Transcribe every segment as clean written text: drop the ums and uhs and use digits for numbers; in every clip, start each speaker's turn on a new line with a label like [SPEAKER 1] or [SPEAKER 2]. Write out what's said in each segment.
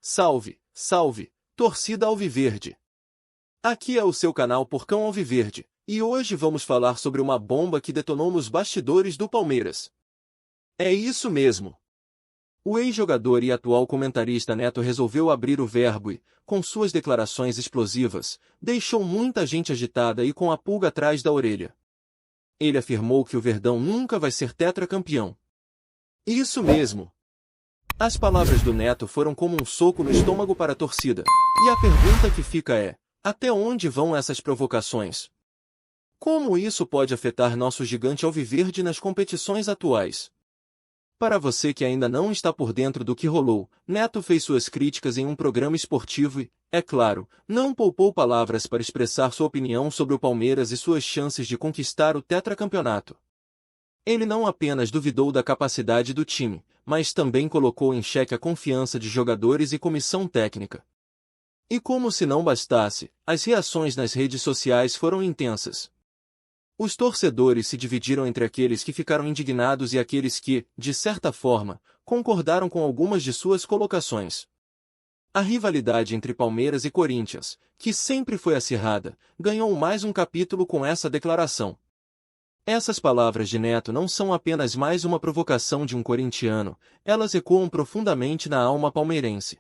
[SPEAKER 1] Salve, salve, torcida Alviverde! Aqui é o seu canal Porcão Alviverde, e hoje vamos falar sobre uma bomba que detonou nos bastidores do Palmeiras. É isso mesmo! O ex-jogador e atual comentarista Neto resolveu abrir o verbo e, com suas declarações explosivas, deixou muita gente agitada e com a pulga atrás da orelha. Ele afirmou que o Verdão nunca vai ser tetracampeão. Isso mesmo! As palavras do Neto foram como um soco no estômago para a torcida, e a pergunta que fica é: até onde vão essas provocações? Como isso pode afetar nosso gigante alviverde nas competições atuais? Para você que ainda não está por dentro do que rolou, Neto fez suas críticas em um programa esportivo e, é claro, não poupou palavras para expressar sua opinião sobre o Palmeiras e suas chances de conquistar o tetracampeonato. Ele não apenas duvidou da capacidade do time, mas também colocou em xeque a confiança de jogadores e comissão técnica. E como se não bastasse, as reações nas redes sociais foram intensas. Os torcedores se dividiram entre aqueles que ficaram indignados e aqueles que, de certa forma, concordaram com algumas de suas colocações. A rivalidade entre Palmeiras e Corinthians, que sempre foi acirrada, ganhou mais um capítulo com essa declaração. Essas palavras de Neto não são apenas mais uma provocação de um corintiano, elas ecoam profundamente na alma palmeirense.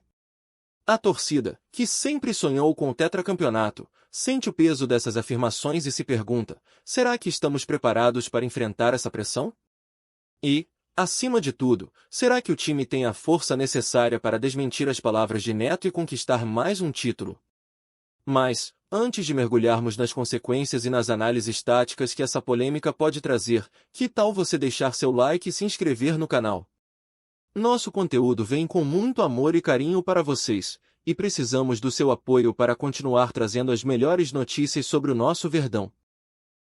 [SPEAKER 1] A torcida, que sempre sonhou com o tetracampeonato, sente o peso dessas afirmações e se pergunta: será que estamos preparados para enfrentar essa pressão? E, acima de tudo, será que o time tem a força necessária para desmentir as palavras de Neto e conquistar mais um título? Mas, antes de mergulharmos nas consequências e nas análises táticas que essa polêmica pode trazer, que tal você deixar seu like e se inscrever no canal? Nosso conteúdo vem com muito amor e carinho para vocês, e precisamos do seu apoio para continuar trazendo as melhores notícias sobre o nosso Verdão.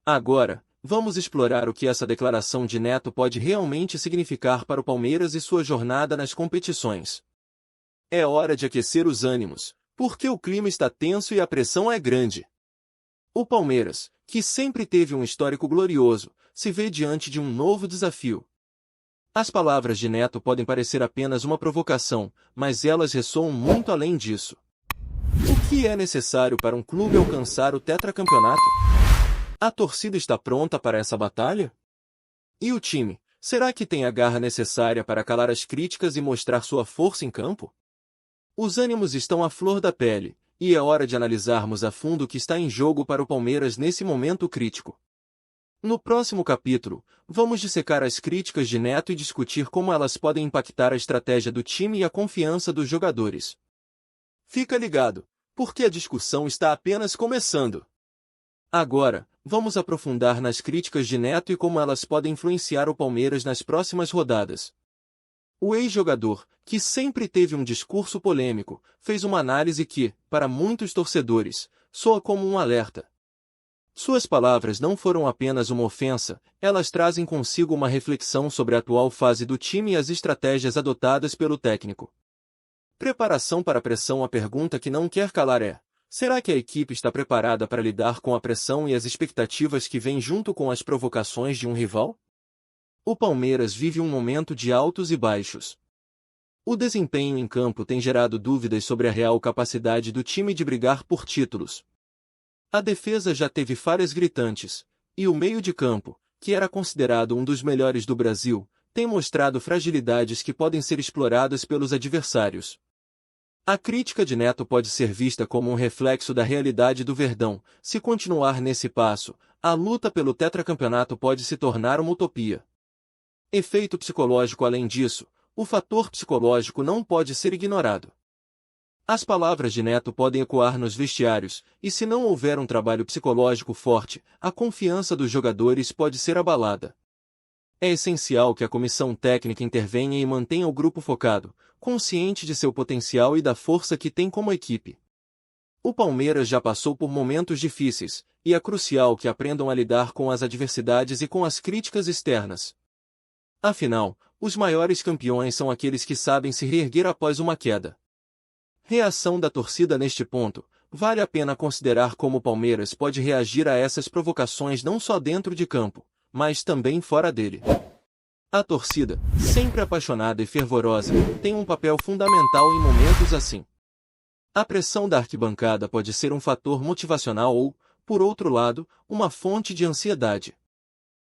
[SPEAKER 1] Agora, vamos explorar o que essa declaração de Neto pode realmente significar para o Palmeiras e sua jornada nas competições. É hora de aquecer os ânimos, porque o clima está tenso e a pressão é grande. O Palmeiras, que sempre teve um histórico glorioso, se vê diante de um novo desafio. As palavras de Neto podem parecer apenas uma provocação, mas elas ressoam muito além disso. O que é necessário para um clube alcançar o tetracampeonato? A torcida está pronta para essa batalha? E o time, será que tem a garra necessária para calar as críticas e mostrar sua força em campo? Os ânimos estão à flor da pele, e é hora de analisarmos a fundo o que está em jogo para o Palmeiras nesse momento crítico. No próximo capítulo, vamos dissecar as críticas de Neto e discutir como elas podem impactar a estratégia do time e a confiança dos jogadores. Fica ligado, porque a discussão está apenas começando. Agora, vamos aprofundar nas críticas de Neto e como elas podem influenciar o Palmeiras nas próximas rodadas. O ex-jogador, que sempre teve um discurso polêmico, fez uma análise que, para muitos torcedores, soa como um alerta. Suas palavras não foram apenas uma ofensa, elas trazem consigo uma reflexão sobre a atual fase do time e as estratégias adotadas pelo técnico. Preparação para a pressão. A pergunta que não quer calar é: será que a equipe está preparada para lidar com a pressão e as expectativas que vêm junto com as provocações de um rival? O Palmeiras vive um momento de altos e baixos. O desempenho em campo tem gerado dúvidas sobre a real capacidade do time de brigar por títulos. A defesa já teve falhas gritantes, e o meio de campo, que era considerado um dos melhores do Brasil, tem mostrado fragilidades que podem ser exploradas pelos adversários. A crítica de Neto pode ser vista como um reflexo da realidade do Verdão. Se continuar nesse passo, a luta pelo tetracampeonato pode se tornar uma utopia. Efeito psicológico. Além disso, o fator psicológico não pode ser ignorado. As palavras de Neto podem ecoar nos vestiários, e se não houver um trabalho psicológico forte, a confiança dos jogadores pode ser abalada. É essencial que a comissão técnica intervenha e mantenha o grupo focado, consciente de seu potencial e da força que tem como equipe. O Palmeiras já passou por momentos difíceis, e é crucial que aprendam a lidar com as adversidades e com as críticas externas. Afinal, os maiores campeões são aqueles que sabem se reerguer após uma queda. Reação da torcida. Neste ponto, vale a pena considerar como o Palmeiras pode reagir a essas provocações não só dentro de campo, mas também fora dele. A torcida, sempre apaixonada e fervorosa, tem um papel fundamental em momentos assim. A pressão da arquibancada pode ser um fator motivacional ou, por outro lado, uma fonte de ansiedade.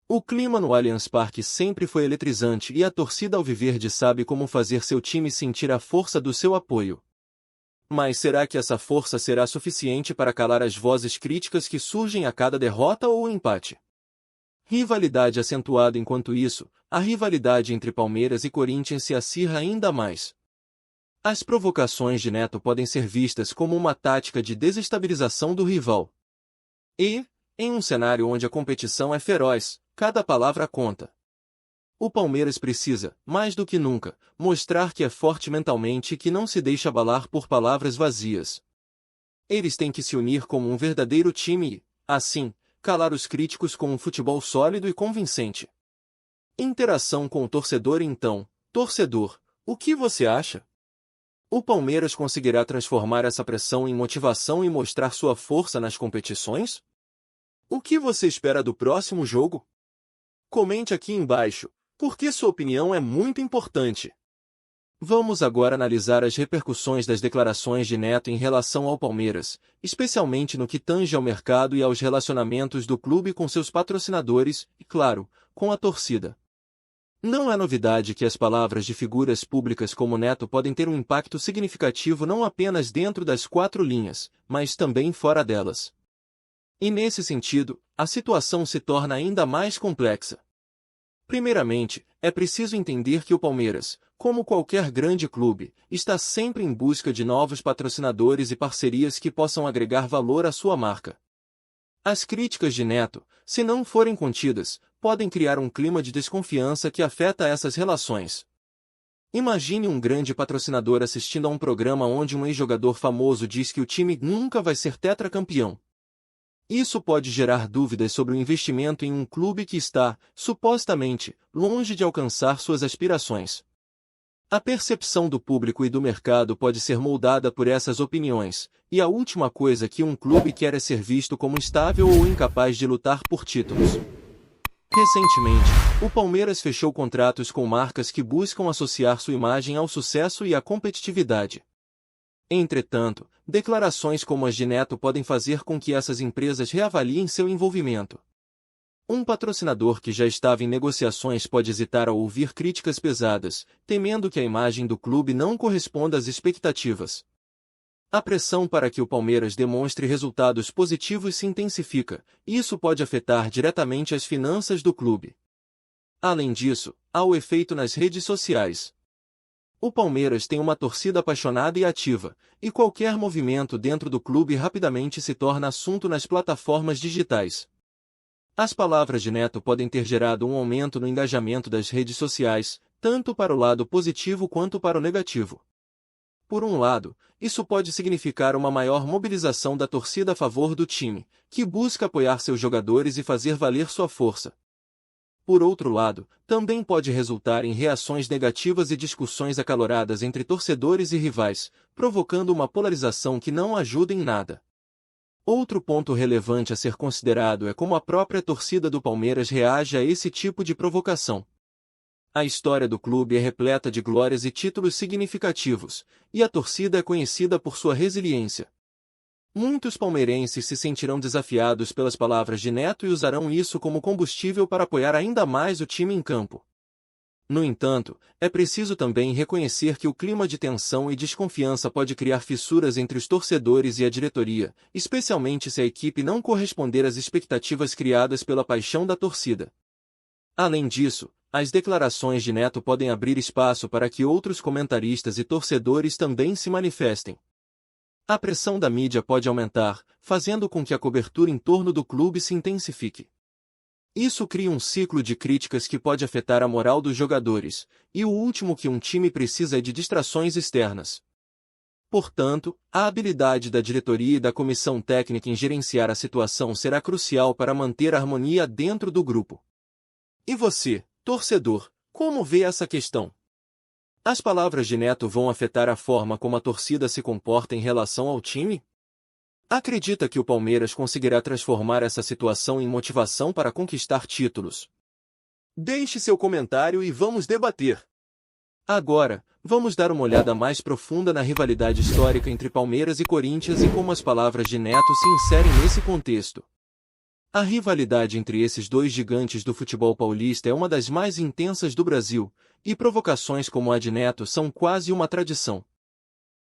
[SPEAKER 1] O clima no Allianz Parque sempre foi eletrizante e a torcida alviverde sabe como fazer seu time sentir a força do seu apoio. Mas será que essa força será suficiente para calar as vozes críticas que surgem a cada derrota ou empate? Rivalidade acentuada. Enquanto isso, a rivalidade entre Palmeiras e Corinthians se acirra ainda mais. As provocações de Neto podem ser vistas como uma tática de desestabilização do rival. E, em um cenário onde a competição é feroz, cada palavra conta. O Palmeiras precisa, mais do que nunca, mostrar que é forte mentalmente e que não se deixa abalar por palavras vazias. Eles têm que se unir como um verdadeiro time e, assim, calar os críticos com um futebol sólido e convincente. Interação com o torcedor. Então, torcedor, o que você acha? O Palmeiras conseguirá transformar essa pressão em motivação e mostrar sua força nas competições? O que você espera do próximo jogo? Comente aqui embaixo, porque sua opinião é muito importante. Vamos agora analisar as repercussões das declarações de Neto em relação ao Palmeiras, especialmente no que tange ao mercado e aos relacionamentos do clube com seus patrocinadores e, claro, com a torcida. Não é novidade que as palavras de figuras públicas como Neto podem ter um impacto significativo não apenas dentro das quatro linhas, mas também fora delas. E nesse sentido, a situação se torna ainda mais complexa. Primeiramente, é preciso entender que o Palmeiras, como qualquer grande clube, está sempre em busca de novos patrocinadores e parcerias que possam agregar valor à sua marca. As críticas de Neto, se não forem contidas, podem criar um clima de desconfiança que afeta essas relações. Imagine um grande patrocinador assistindo a um programa onde um ex-jogador famoso diz que o time nunca vai ser tetracampeão. Isso pode gerar dúvidas sobre o investimento em um clube que está, supostamente, longe de alcançar suas aspirações. A percepção do público e do mercado pode ser moldada por essas opiniões, e a última coisa que um clube quer é ser visto como instável ou incapaz de lutar por títulos. Recentemente, o Palmeiras fechou contratos com marcas que buscam associar sua imagem ao sucesso e à competitividade. Entretanto, declarações como as de Neto podem fazer com que essas empresas reavaliem seu envolvimento. Um patrocinador que já estava em negociações pode hesitar ao ouvir críticas pesadas, temendo que a imagem do clube não corresponda às expectativas. A pressão para que o Palmeiras demonstre resultados positivos se intensifica, e isso pode afetar diretamente as finanças do clube. Além disso, há o efeito nas redes sociais. O Palmeiras tem uma torcida apaixonada e ativa, e qualquer movimento dentro do clube rapidamente se torna assunto nas plataformas digitais. As palavras de Neto podem ter gerado um aumento no engajamento das redes sociais, tanto para o lado positivo quanto para o negativo. Por um lado, isso pode significar uma maior mobilização da torcida a favor do time, que busca apoiar seus jogadores e fazer valer sua força. Por outro lado, também pode resultar em reações negativas e discussões acaloradas entre torcedores e rivais, provocando uma polarização que não ajuda em nada. Outro ponto relevante a ser considerado é como a própria torcida do Palmeiras reage a esse tipo de provocação. A história do clube é repleta de glórias e títulos significativos, e a torcida é conhecida por sua resiliência. Muitos palmeirenses se sentirão desafiados pelas palavras de Neto e usarão isso como combustível para apoiar ainda mais o time em campo. No entanto, é preciso também reconhecer que o clima de tensão e desconfiança pode criar fissuras entre os torcedores e a diretoria, especialmente se a equipe não corresponder às expectativas criadas pela paixão da torcida. Além disso, as declarações de Neto podem abrir espaço para que outros comentaristas e torcedores também se manifestem. A pressão da mídia pode aumentar, fazendo com que a cobertura em torno do clube se intensifique. Isso cria um ciclo de críticas que pode afetar a moral dos jogadores, e o último que um time precisa é de distrações externas. Portanto, a habilidade da diretoria e da comissão técnica em gerenciar a situação será crucial para manter a harmonia dentro do grupo. E você, torcedor, como vê essa questão? As palavras de Neto vão afetar a forma como a torcida se comporta em relação ao time? Acredita que o Palmeiras conseguirá transformar essa situação em motivação para conquistar títulos? Deixe seu comentário e vamos debater. Agora, vamos dar uma olhada mais profunda na rivalidade histórica entre Palmeiras e Corinthians e como as palavras de Neto se inserem nesse contexto. A rivalidade entre esses dois gigantes do futebol paulista é uma das mais intensas do Brasil, e provocações como a de Neto são quase uma tradição.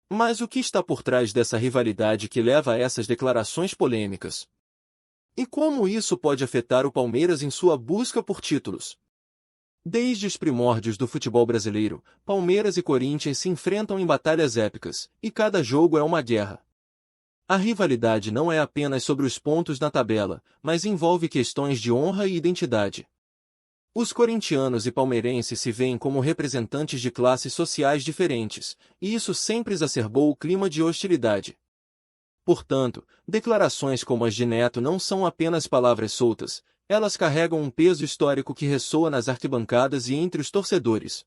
[SPEAKER 1] Mas o que está por trás dessa rivalidade que leva a essas declarações polêmicas? E como isso pode afetar o Palmeiras em sua busca por títulos? Desde os primórdios do futebol brasileiro, Palmeiras e Corinthians se enfrentam em batalhas épicas, e cada jogo é uma guerra. A rivalidade não é apenas sobre os pontos na tabela, mas envolve questões de honra e identidade. Os corintianos e palmeirenses se veem como representantes de classes sociais diferentes, e isso sempre exacerbou o clima de hostilidade. Portanto, declarações como as de Neto não são apenas palavras soltas, elas carregam um peso histórico que ressoa nas arquibancadas e entre os torcedores.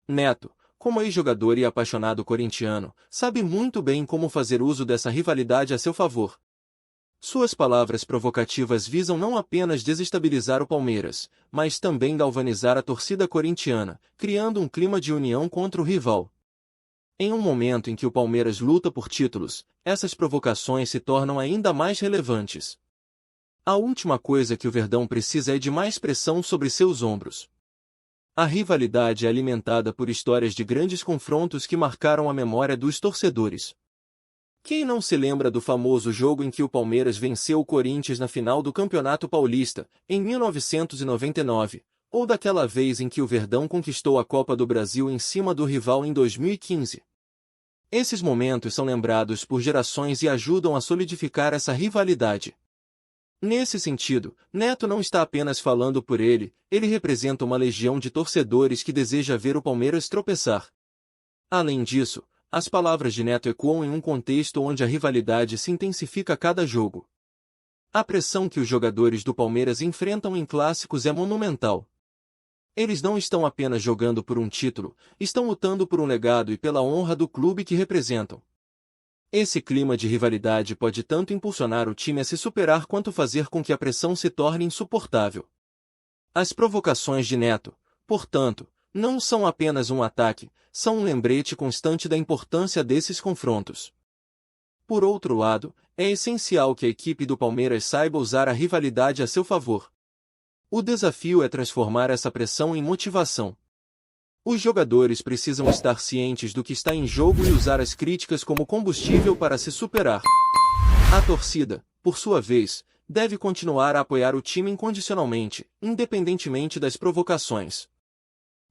[SPEAKER 1] Neto, como ex-jogador e apaixonado corintiano, sabe muito bem como fazer uso dessa rivalidade a seu favor. Suas palavras provocativas visam não apenas desestabilizar o Palmeiras, mas também galvanizar a torcida corintiana, criando um clima de união contra o rival. Em um momento em que o Palmeiras luta por títulos, essas provocações se tornam ainda mais relevantes. A última coisa que o Verdão precisa é de mais pressão sobre seus ombros. A rivalidade é alimentada por histórias de grandes confrontos que marcaram a memória dos torcedores. Quem não se lembra do famoso jogo em que o Palmeiras venceu o Corinthians na final do Campeonato Paulista, em 1999, ou daquela vez em que o Verdão conquistou a Copa do Brasil em cima do rival em 2015? Esses momentos são lembrados por gerações e ajudam a solidificar essa rivalidade. Nesse sentido, Neto não está apenas falando por ele representa uma legião de torcedores que deseja ver o Palmeiras tropeçar. Além disso, as palavras de Neto ecoam em um contexto onde a rivalidade se intensifica a cada jogo. A pressão que os jogadores do Palmeiras enfrentam em clássicos é monumental. Eles não estão apenas jogando por um título, estão lutando por um legado e pela honra do clube que representam. Esse clima de rivalidade pode tanto impulsionar o time a se superar quanto fazer com que a pressão se torne insuportável. As provocações de Neto, portanto, não são apenas um ataque, são um lembrete constante da importância desses confrontos. Por outro lado, é essencial que a equipe do Palmeiras saiba usar a rivalidade a seu favor. O desafio é transformar essa pressão em motivação. Os jogadores precisam estar cientes do que está em jogo e usar as críticas como combustível para se superar. A torcida, por sua vez, deve continuar a apoiar o time incondicionalmente, independentemente das provocações.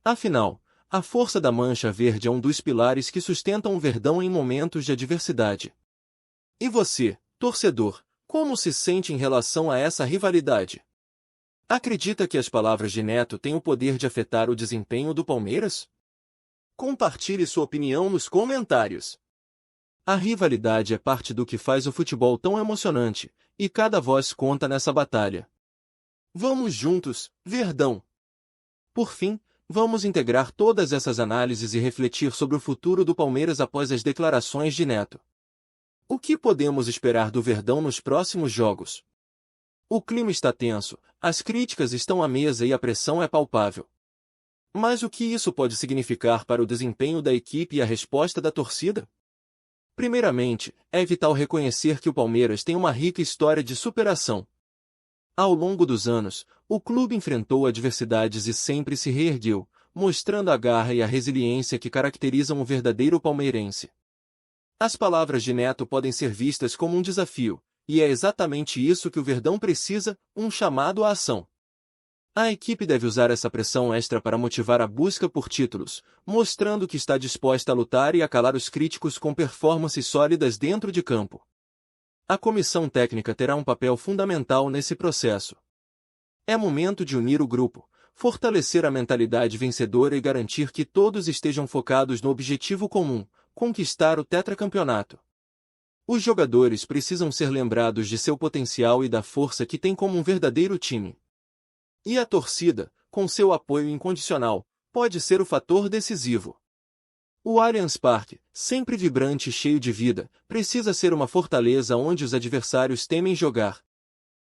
[SPEAKER 1] Afinal, a força da Mancha Verde é um dos pilares que sustentam o Verdão em momentos de adversidade. E você, torcedor, como se sente em relação a essa rivalidade? Acredita que as palavras de Neto têm o poder de afetar o desempenho do Palmeiras? Compartilhe sua opinião nos comentários. A rivalidade é parte do que faz o futebol tão emocionante, e cada voz conta nessa batalha. Vamos juntos, Verdão! Por fim, vamos integrar todas essas análises e refletir sobre o futuro do Palmeiras após as declarações de Neto. O que podemos esperar do Verdão nos próximos jogos? O clima está tenso, as críticas estão à mesa e a pressão é palpável. Mas o que isso pode significar para o desempenho da equipe e a resposta da torcida? Primeiramente, é vital reconhecer que o Palmeiras tem uma rica história de superação. Ao longo dos anos, o clube enfrentou adversidades e sempre se reergueu, mostrando a garra e a resiliência que caracterizam o verdadeiro palmeirense. As palavras de Neto podem ser vistas como um desafio, e é exatamente isso que o Verdão precisa, um chamado à ação. A equipe deve usar essa pressão extra para motivar a busca por títulos, mostrando que está disposta a lutar e a calar os críticos com performances sólidas dentro de campo. A comissão técnica terá um papel fundamental nesse processo. É momento de unir o grupo, fortalecer a mentalidade vencedora e garantir que todos estejam focados no objetivo comum, conquistar o tetracampeonato. Os jogadores precisam ser lembrados de seu potencial e da força que têm como um verdadeiro time. E a torcida, com seu apoio incondicional, pode ser o fator decisivo. O Allianz Parque, sempre vibrante e cheio de vida, precisa ser uma fortaleza onde os adversários temem jogar.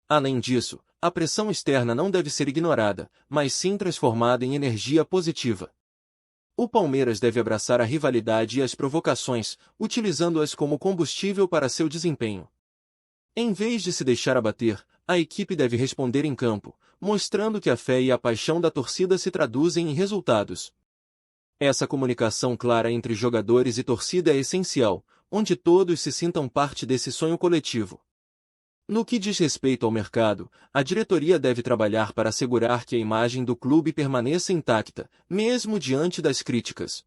[SPEAKER 1] Além disso, a pressão externa não deve ser ignorada, mas sim transformada em energia positiva. O Palmeiras deve abraçar a rivalidade e as provocações, utilizando-as como combustível para seu desempenho. Em vez de se deixar abater, a equipe deve responder em campo, mostrando que a fé e a paixão da torcida se traduzem em resultados. Essa comunicação clara entre jogadores e torcida é essencial, onde todos se sintam parte desse sonho coletivo. No que diz respeito ao mercado, a diretoria deve trabalhar para assegurar que a imagem do clube permaneça intacta, mesmo diante das críticas.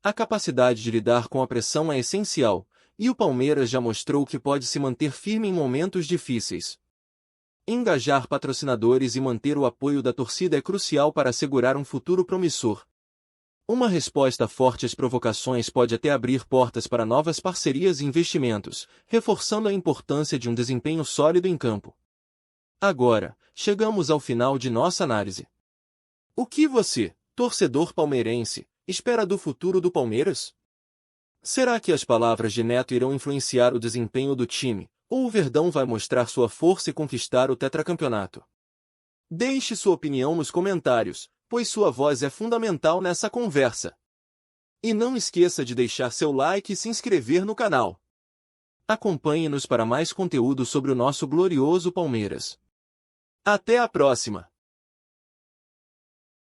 [SPEAKER 1] A capacidade de lidar com a pressão é essencial, e o Palmeiras já mostrou que pode se manter firme em momentos difíceis. Engajar patrocinadores e manter o apoio da torcida é crucial para assegurar um futuro promissor. Uma resposta forte às provocações pode até abrir portas para novas parcerias e investimentos, reforçando a importância de um desempenho sólido em campo. Agora, chegamos ao final de nossa análise. O que você, torcedor palmeirense, espera do futuro do Palmeiras? Será que as palavras de Neto irão influenciar o desempenho do time, ou o Verdão vai mostrar sua força e conquistar o tetracampeonato? Deixe sua opinião nos comentários, pois sua voz é fundamental nessa conversa. E não esqueça de deixar seu like e se inscrever no canal. Acompanhe-nos para mais conteúdo sobre o nosso glorioso Palmeiras. Até a próxima!